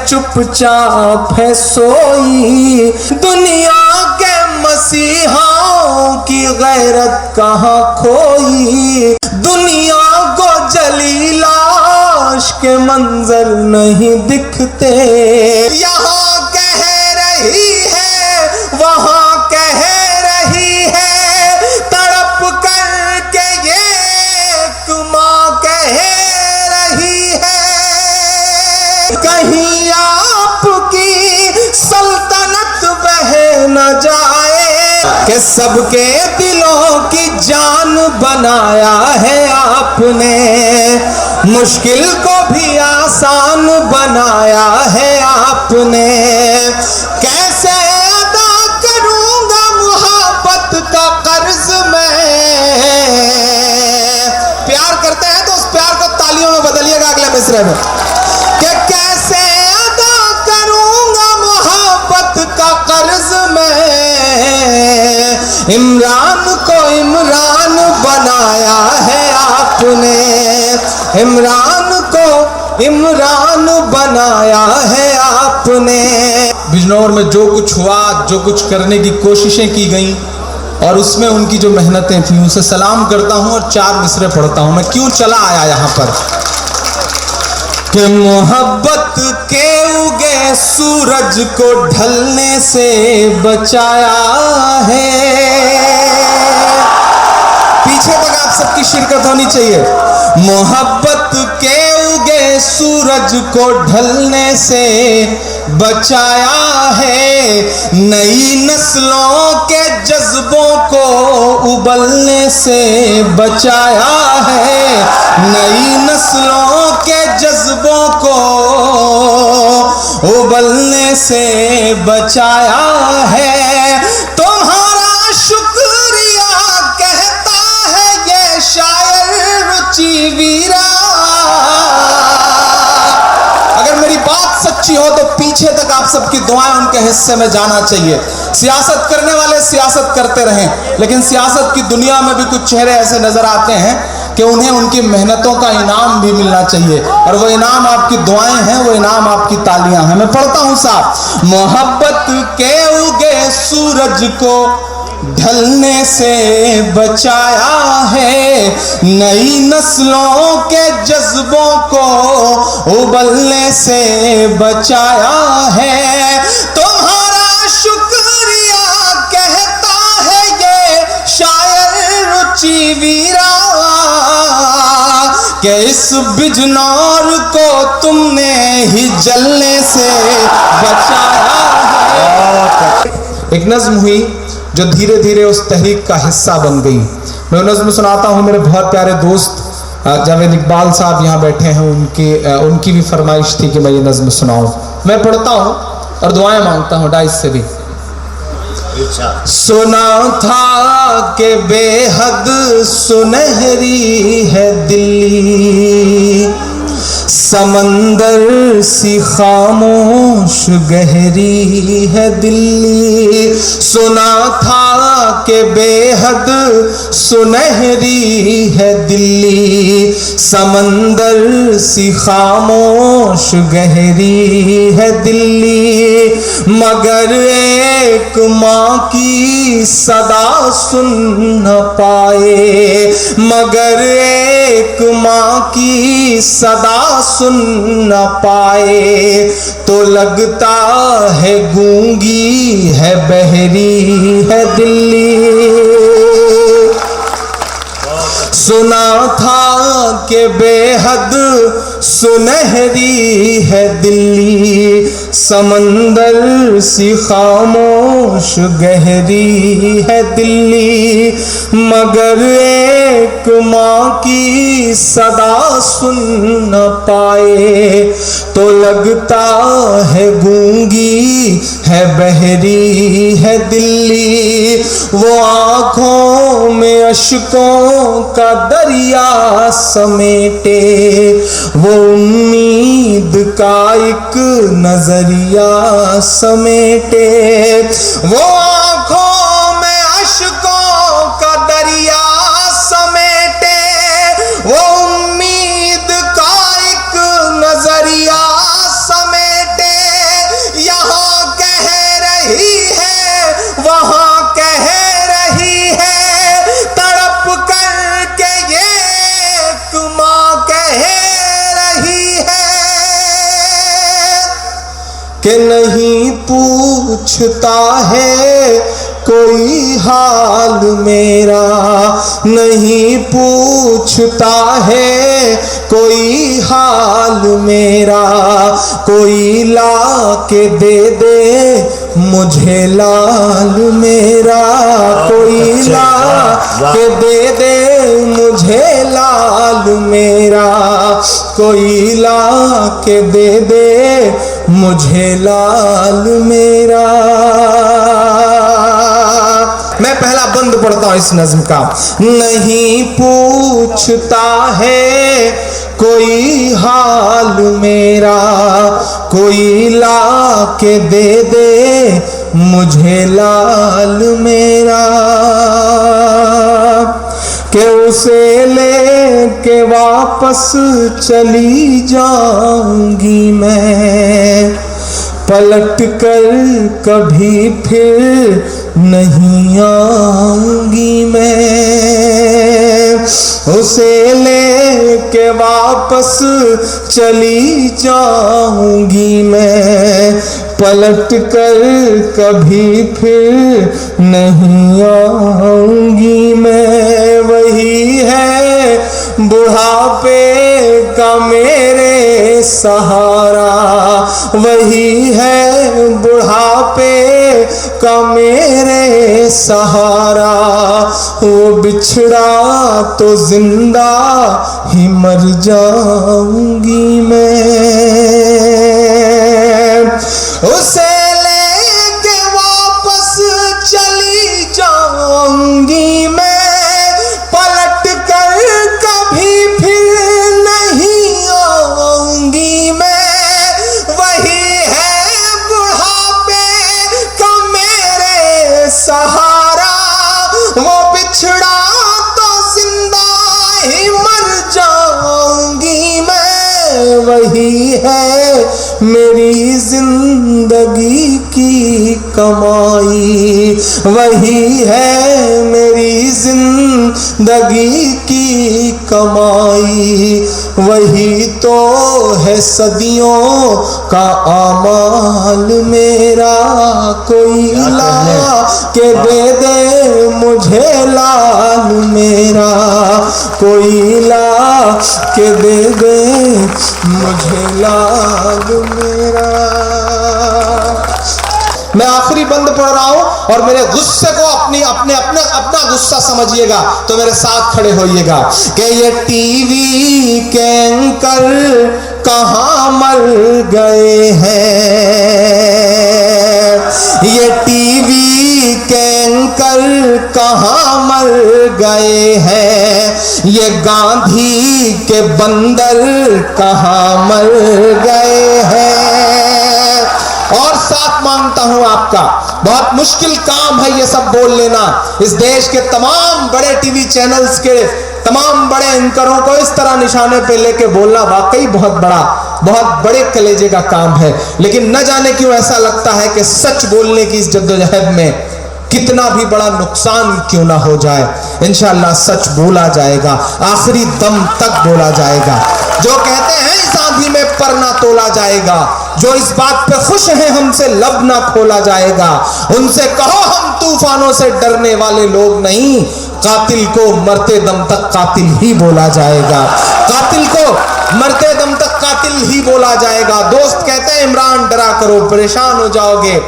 चुपचाप है सोई। दुनिया के मसीहाओं की गैरत कहाँ खोई। दुनिया को जली लाश के मंजर नहीं दिखते। यहाँ कह रही है वहाँ कह रही है, तड़प करके ये एक माँ कह रही है। कहीं आपकी सल्तनत बह न जाए कि सबके दिलों की जान बनाया है आपने। मुश्किल को भी आसान बनाया है आपने। कैसे अदा करूंगा मोहब्बत का कर्ज मैं। प्यार करते हैं तो उस प्यार को तालियों में बदलिएगा अगले मिसरे में कि कैसे अदा करूंगा मोहब्बत का कर्ज मैं। इमरान को इमरान बनाया है आपने। इमरान को इमरान बनाया है आपने। बिजनौर में जो कुछ हुआ, जो कुछ करने की कोशिशें की गई और उसमें उनकी जो मेहनतें थी, उनसे सलाम करता हूं और 4 मिसरे पढ़ता हूं। मैं क्यों चला आया यहां पर कि मोहब्बत के उगे सूरज को ढलने से बचाया है। पीछे तक आप सबकी शिरकत होनी चाहिए। मोहब्बत के उगे सूरज को ढलने से बचाया है। नई नस्लों के जज्बों को उबलने से बचाया है। नई नस्लों के जज्बों को उबलने से बचाया है। तुम्हारा शुक्रिया कहता है ये शायर रुचि वीरा। अगर मेरी बात सच्ची हो तो पीछे तक आप सबकी दुआएं उनके हिस्से में जाना चाहिए। सियासत करने वाले सियासत करते रहें, लेकिन सियासत की दुनिया में भी कुछ चेहरे ऐसे नजर आते हैं कि उन्हें उनकी मेहनतों का इनाम भी मिलना चाहिए, और वो इनाम आपकी दुआएं हैं, वो इनाम आपकी तालियां हैं। मैं पढ़ता हूं साहब। मोहब्बत के उगे सूरज को ढलने से बचाया है। नई नस्लों के जज्बों को उबलने से बचाया है। तुम्हारा शुक्रिया कहता है ये शायर रुचि वीरा कि इस बिजनौर को तुमने ही जलने से बचाया है। एक नज्म हुई जो धीरे धीरे उस तहरीक का हिस्सा बन गई। मैं नज्म सुनाता हूँ। मेरे बहुत प्यारे दोस्त जावेद इकबाल साहब यहाँ बैठे हैं, उनकी भी फरमाइश थी कि मैं ये नज्म सुनाऊं। मैं पढ़ता हूँ और दुआएं मांगता हूँ डाइस से भी। सुना था कि बेहद सुनहरी है दिल्ली, समंदर सी खामोश गहरी है दिल्ली। सुना था कि बेहद सुनहरी है दिल्ली, समंदर सी खामोश गहरी है दिल्ली। मगर एक माँ की सदा सुन न पाए, मगर एक माँ की सदा सुन न पाए तो लगता है गूंगी है बहरी है दिल्ली। सुना था कि बेहद सुनहरी है दिल्ली, समंदर सी खामोश गहरी है दिल्ली। मगर एक माँ की सदा सुन न पाए तो लगता है गूंगी है बहरी है दिल्ली। वो आँखों में अश्कों का दरिया समेटे, वो उम्मीद का एक नजरिया समेटे। वो आँखों में अश्कों का दरिया समेटे, वो उम्मीद का एक नजरिया समेटे। कि नहीं पूछता है कोई हाल मेरा, नहीं पूछता है कोई हाल मेरा, कोई ला के दे दे मुझे लाल मेरा, कोई ला के दे दे मुझे लाल मेरा, कोई ला के दे दे मुझे लाल मेरा। मैं पहला बंद पढ़ता हूं इस नज्म का। नहीं पूछता है कोई हाल मेरा, कोई ला के दे दे मुझे लाल मेरा, कि उसे ले के वापस चली जाऊंगी मैं, पलट कर कभी फिर नहीं आऊंगी मैं, उसे ले के वापस चली जाऊंगी मैं, पलट कर कभी फिर नहीं आऊंगी मैं। वही है बुढ़ापे का मेरे सहारा, वही है बुढ़ापे का मेरे सहारा, वो बिछड़ा तो जिंदा ही मर जाऊंगी मैं, उसे लेके वापस चली जाऊंगी मैं, पलट कर कभी फिर नहीं आऊंगी मैं। वही है बुढ़ापे का मेरे सहारा, वो बिछड़ा तो जिंदा ही मर जाऊंगी मैं। वही है मेरी जिंदगी की कमाई, वही है मेरी जिंदगी की कमाई, वही तो है सदियों का आमाल मेरा, कोई ला के दे दे मुझे लाल मेरा, कोई ला के दे दे मुझे लाल मेरा। मैं आखिरी बंद पढ़ रहा हूं और मेरे गुस्से को अपना गुस्सा समझिएगा, तो मेरे साथ खड़े होइएगा कि ये टीवी के एंकर कहां मर गए हैं, ये टीवी के एंकर कहां मर गए हैं, ये गांधी के बंदर कहां मर गए हैं। और साथ मांगता हूं आपका, बहुत मुश्किल काम है ये सब बोल लेना। इस देश के तमाम बड़े टीवी चैनल्स के तमाम बड़े एंकरों को इस तरह निशाने पे लेके बोलना वाकई बहुत बड़े कलेजे का काम है, लेकिन न जाने क्यों ऐसा लगता है कि सच बोलने की इस जद्दोजहद में कितना भी बड़ा नुकसान क्यों ना हो जाए, इंशाअल्लाह सच बोला जाएगा, आखिरी दम तक बोला जाएगा। जो कहते हैं इस आंधी में पर ना तोला जाएगा, जो इस बात पे खुश हैं हमसे लब ना खोला जाएगा, उनसे कहो हम तूफानों से डरने वाले लोग नहीं, कातिल को मरते दम तक कातिल ही बोला जाएगा, कातिल को मरते दम तक कातिल ही बोला जाएगा। दोस्त कहते हैं इमरान डरा करो, परेशान हो जाओगे,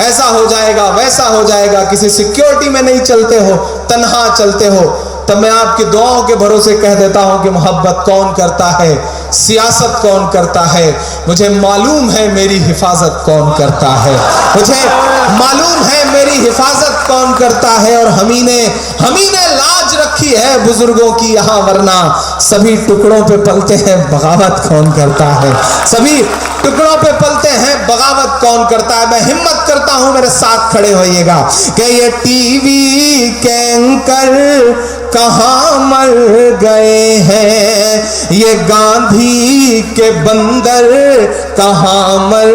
ऐसा हो जाएगा वैसा हो जाएगा, किसी सिक्योरिटी में नहीं चलते हो, तन्हा चलते हो। तब मैं आपकी दुआओं के भरोसे कह देता हूं कि मोहब्बत कौन करता है, सियासत कौन करता है, मुझे मालूम है मेरी हिफाजत कौन करता है, मुझे मालूम है मेरी हिफाजत कौन करता है। और हमी ने लाज रखी है बुजुर्गों की यहाँ, वरना सभी टुकड़ों पे पलते हैं, बगावत कौन करता है, सभी टुकड़ों पे पलते हैं, बगावत कौन करता है। मैं हिम्मत करता हूं, मेरे साथ खड़े होइएगा कि ये टीवी के एंकर कहाँ मर गए हैं, ये गांधी के बंदर कहाँ मर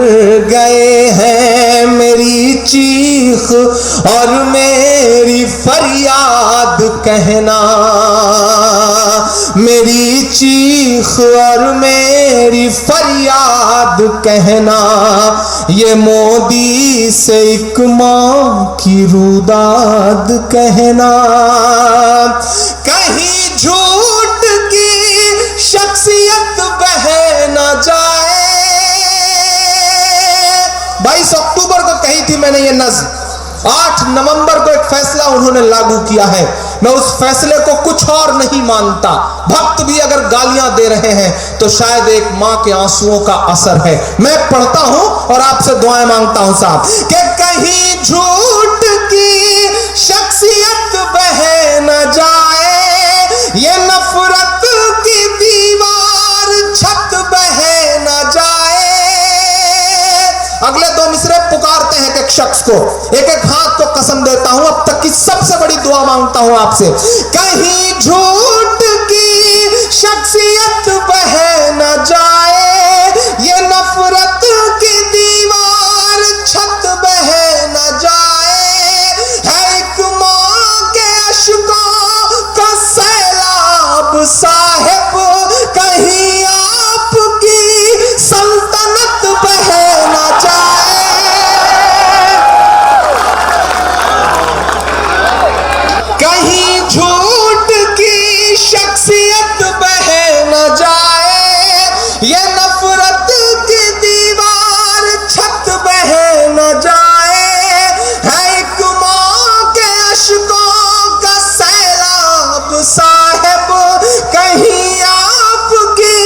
गए हैं। मेरी चीख और मेरी फरियाद कहना, मेरी चीख और मेरी फरियाद कहना, ये मोदी से एक मां की रुदाद कहना। कहीं झूठ की शख्सियत बह न जाए। 22 अक्टूबर को कही थी मैंने ये नज़्म, 8 नवंबर को एक फैसला उन्होंने लागू किया है। मैं उस फैसले को कुछ और नहीं मानता। भक्त भी अगर गालियां दे रहे हैं तो शायद एक मां के आंसुओं का असर है। मैं पढ़ता हूं और आपसे दुआएं मांगता हूं साहब, कि कहीं झूठ की शख्सियत बह न जाए, ये नफरत की दीवार छत बह न जाए। अगले 2 मिसरे पुकारते हैं एक शख्स को, एक एक हाथ को कसम देता हूं अब तक की सबसे बड़ी दुआ मांगता हूं आपसे, कहीं झूठ की शख्सियत बह न जाए, ये नफरत की दीवार छत बह न जाए। है एक मां के अश्कों का सैलाब साहिब, कहीं आपकी सल्तनत बह न जाए। कहीं झूठ की शख्सियत बह न जाए, ये नफरत की दीवार छत बह न जाए। है एक मां के अश्कों का सैलाब साहिब, कहीं आपकी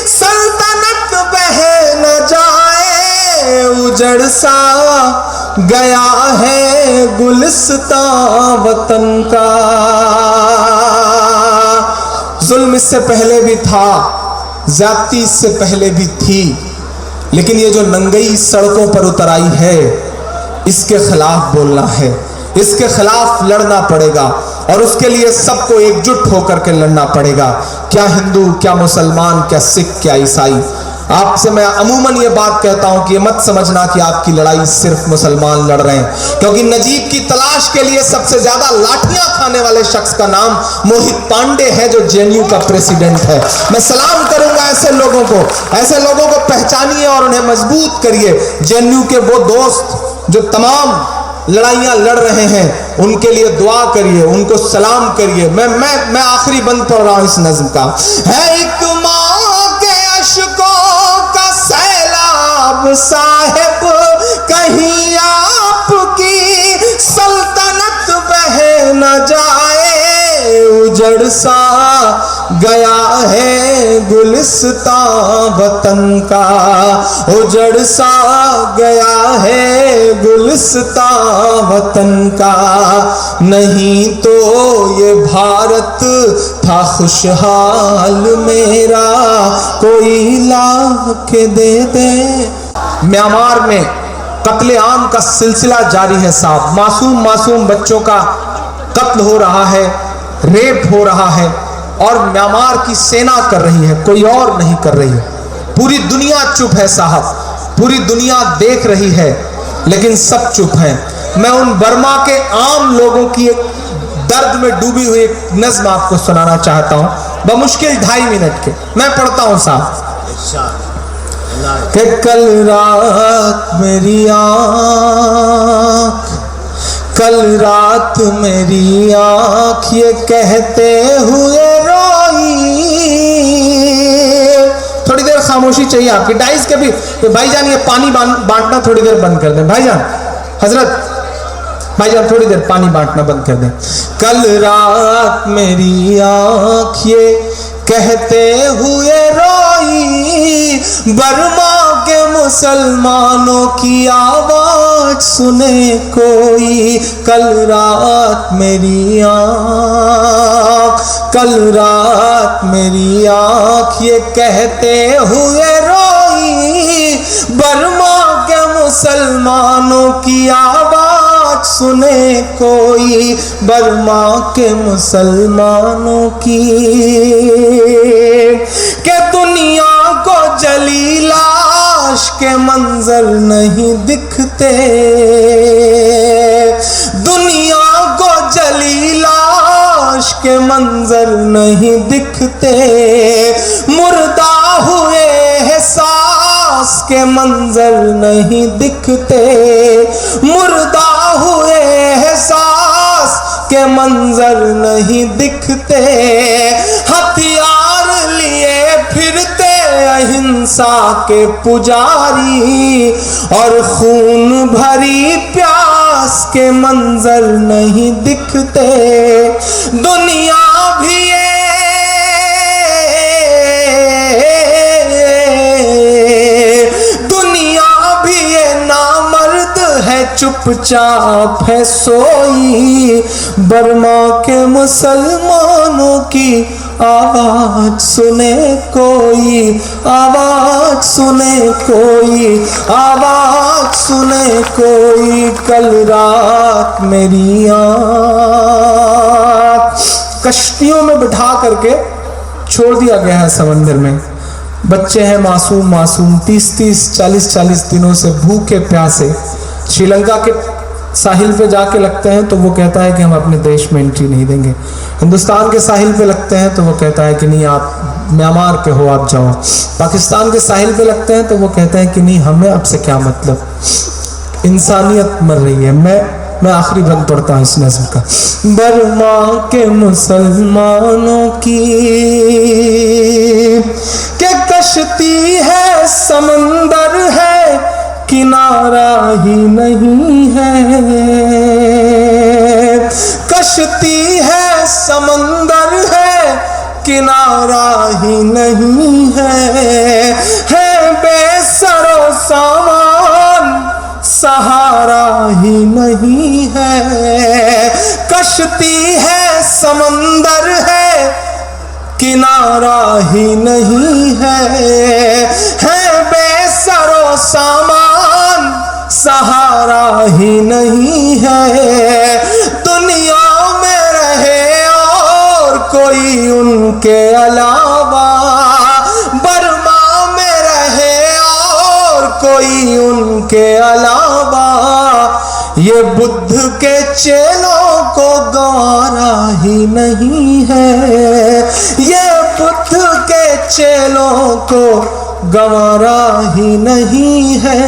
सल्तनत बह न जाए। उजड़ सा गया है गुलिस्तां वतन का। जुल्म इससे पहले भी था, ज्यादती इससे पहले भी थी, लेकिन ये जो नंगई सड़कों पर उतर आई है, इसके खिलाफ बोलना है, इसके खिलाफ लड़ना पड़ेगा और उसके लिए सबको एकजुट होकर के लड़ना पड़ेगा। क्या हिंदू, क्या मुसलमान, क्या सिख, क्या ईसाई। आपसे मैं अमूमन ये बात कहता हूं कि ये मत समझना कि आपकी लड़ाई सिर्फ मुसलमान लड़ रहे हैं, क्योंकि नजीब की तलाश के लिए सबसे ज्यादा लाठियां खाने वाले शख्स का नाम मोहित पांडे है, जो जेएनयू का प्रेसिडेंट है। मैं सलाम करूंगा ऐसे लोगों को पहचानिए और उन्हें मजबूत करिए। जेएनयू के वो दोस्त जो तमाम लड़ाइयां लड़ रहे हैं, उनके लिए दुआ करिए, उनको सलाम करिए। मैं आखिरी बंद पढ़ रहा हूं इस नज्म का। है एक मां के अश्कों का सैलाब साहिब, कहीं आपकी सल्तनत बह न जाए। उजड़ सा गया है गुलिस्तां वतन का, उजड़ सा गया है गुलिस्तां वतन का। नहीं तो ये भारत था खुशहाल मेरा, कोई ला के दे दे। म्यांमार में कत्लेआम का सिलसिला जारी है साहब। मासूम बच्चों का कत्ल हो रहा है, रेप हो रहा है, और म्यांमार की सेना कर रही है, कोई और नहीं कर रही है। पूरी दुनिया चुप है साहब, पूरी दुनिया देख रही है, लेकिन सब चुप हैं। मैं उन बर्मा के आम लोगों की एक दर्द में डूबी हुई एक नज्म आपको सुनाना चाहता हूं, बमुश्किल 2.5 मिनट के। मैं पढ़ता हूं साहब कि कल रात मेरी आँख, कल रात मेरी आँख ये कहते हुए रोई। थोड़ी देर खामोशी चाहिए आपकी डाइस के भी। भाईजान ये पानी बांटना थोड़ी देर बंद कर दें। भाईजान, हजरत भाईजान थोड़ी देर पानी बांटना बंद कर दें। कल रात मेरी आँख ये कहते हुए रोई, बर्मा के मुसलमानों की आवाज सुने कोई। कल रात मेरी आँख, कल रात मेरी आँख ये कहते हुए रोई, बर्मा के मुसलमानों की आवाज सुने कोई बर्मा के मुसलमानों की, कि दुनिया को जली लाश के मंजर नहीं दिखते, दुनिया को जली लाश के मंजर नहीं दिखते, मुर्दा हुए एहसास के मंजर नहीं दिखते, मुर्दा हुए एहसास के मंजर नहीं दिखते, हथियार लिए फिरते अहिंसा के पुजारी और खून भरी प्यास के मंजर नहीं दिखते, दुनिया भी चुपचाप है सोई, बर्मा के मुसलमानों की आवाज सुने कोई, आवाज सुने कोई, आवाज सुने कोई। कल रात मेरी आँख कश्तियों में बिठा करके छोड़ दिया गया है समंदर में, बच्चे हैं मासूम मासूम 30-30, 40-40 दिनों से भूखे प्यासे, श्रीलंका के साहिल पे जाके लगते हैं तो वो कहता है कि हम अपने देश में एंट्री नहीं देंगे, हिंदुस्तान के साहिल पे लगते हैं तो वो कहता है कि नहीं आप म्यांमार के हो आप जाओ, पाकिस्तान के साहिल पे लगते हैं तो वो कहते हैं कि नहीं हमें आपसे क्या मतलब, इंसानियत मर रही है। मैं आखिरी बंद पढ़ता हूँ इस नज़्म का। बर्मा के मुसलमानों की क्या कश्ती है समंदर है किनारा ही नहीं है, कश्ती है समंदर है किनारा ही नहीं है बेसरो सामान सहारा ही नहीं है, कश्ती है समंदर है किनारा ही नहीं है बेसरो सामान सहारा ही नहीं है, दुनिया में रहे और कोई उनके अलावा, बर्मा में रहे और कोई उनके अलावा, ये बुद्ध के चेलों को गंवारा ही नहीं है, ये बुद्ध के चेलों को गंवारा ही नहीं है।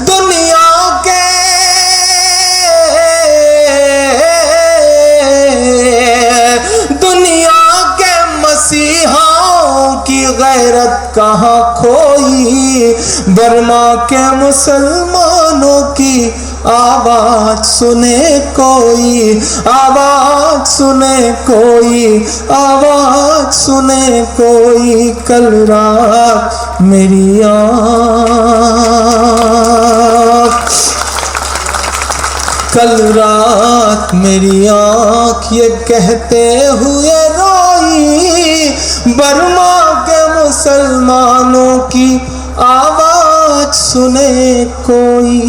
दुनिया के मसीहाओं की गैरत कहाँ खोई, बर्मा के मुसलमानों की आवाज सुने कोई, आवाज सुने कोई, आवाज सुने कोई। कल रात मेरी आँख, कल रात मेरी आँख ये कहते हुए रोई, बर्मा के मुसलमानों की आवाज सुने कोई।